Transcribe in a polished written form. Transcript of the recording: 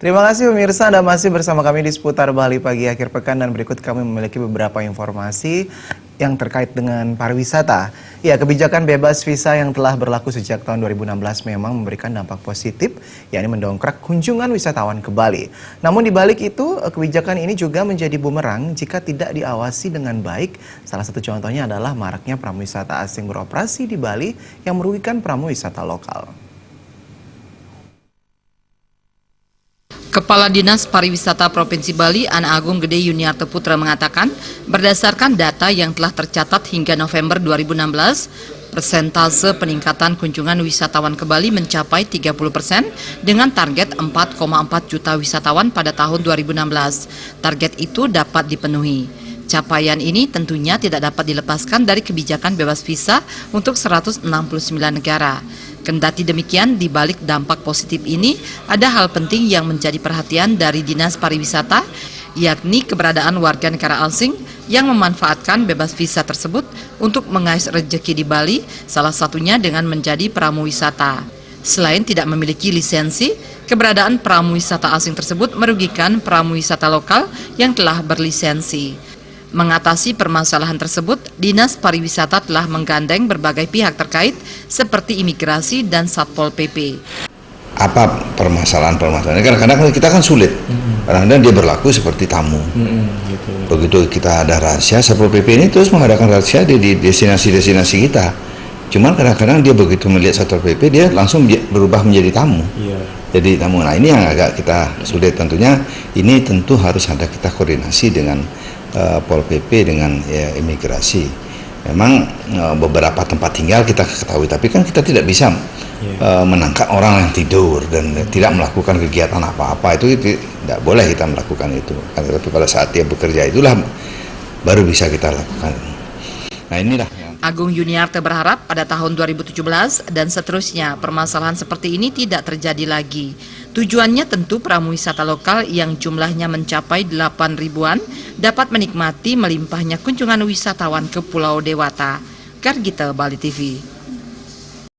Terima kasih pemirsa, Anda masih bersama kami di seputar Bali pagi akhir pekan dan berikut kami memiliki beberapa informasi yang terkait dengan pariwisata. Ya, kebijakan bebas visa yang telah berlaku sejak tahun 2016 memang memberikan dampak positif, yakni mendongkrak kunjungan wisatawan ke Bali. Namun di balik itu, kebijakan ini juga menjadi bumerang jika tidak diawasi dengan baik. Salah satu contohnya adalah maraknya pramuwisata asing beroperasi di Bali yang merugikan pramuwisata lokal. Kepala Dinas Pariwisata Provinsi Bali, Ana Agung Gede Yuniarto Putra mengatakan, berdasarkan data yang telah tercatat hingga November 2016, persentase peningkatan kunjungan wisatawan ke Bali mencapai 30% dengan target 4,4 juta wisatawan pada tahun 2016. Target itu dapat dipenuhi. Capaian ini tentunya tidak dapat dilepaskan dari kebijakan bebas visa untuk 169 negara. Kendati demikian, di balik dampak positif ini, ada hal penting yang menjadi perhatian dari Dinas Pariwisata, yakni keberadaan warga negara asing yang memanfaatkan bebas visa tersebut untuk mengais rezeki di Bali, salah satunya dengan menjadi pramuwisata. Selain tidak memiliki lisensi, keberadaan pramuwisata asing tersebut merugikan pramuwisata lokal yang telah berlisensi. Mengatasi permasalahan tersebut, Dinas Pariwisata telah menggandeng berbagai pihak terkait seperti imigrasi dan Satpol PP. Apa permasalahan-permasalahan? Kadang-kadang kita kan sulit. Kadang-kadang dia berlaku seperti tamu. Begitu kita ada rahasia, Satpol PP ini terus mengadakan rahasia di destinasi-destinasi kita. Cuman kadang-kadang dia begitu melihat Satpol PP, dia langsung berubah menjadi tamu. Jadi tamu. Nah, ini yang agak kita sulit tentunya. Ini tentu harus ada kita koordinasi dengan Pol PP dengan imigrasi. Memang beberapa tempat tinggal kita ketahui, tapi kan kita tidak bisa menangkap orang yang tidur dan tidak melakukan kegiatan apa-apa. Itu tidak boleh kita melakukan itu. Tapi pada saat dia bekerja itulah baru bisa kita lakukan. Nah, inilah. Agung Yuniarto berharap pada tahun 2017 dan seterusnya permasalahan seperti ini tidak terjadi lagi. Tujuannya tentu pramuwisata lokal yang jumlahnya mencapai 8 ribuan dapat menikmati melimpahnya kunjungan wisatawan ke Pulau Dewata. Gargita, Bali TV.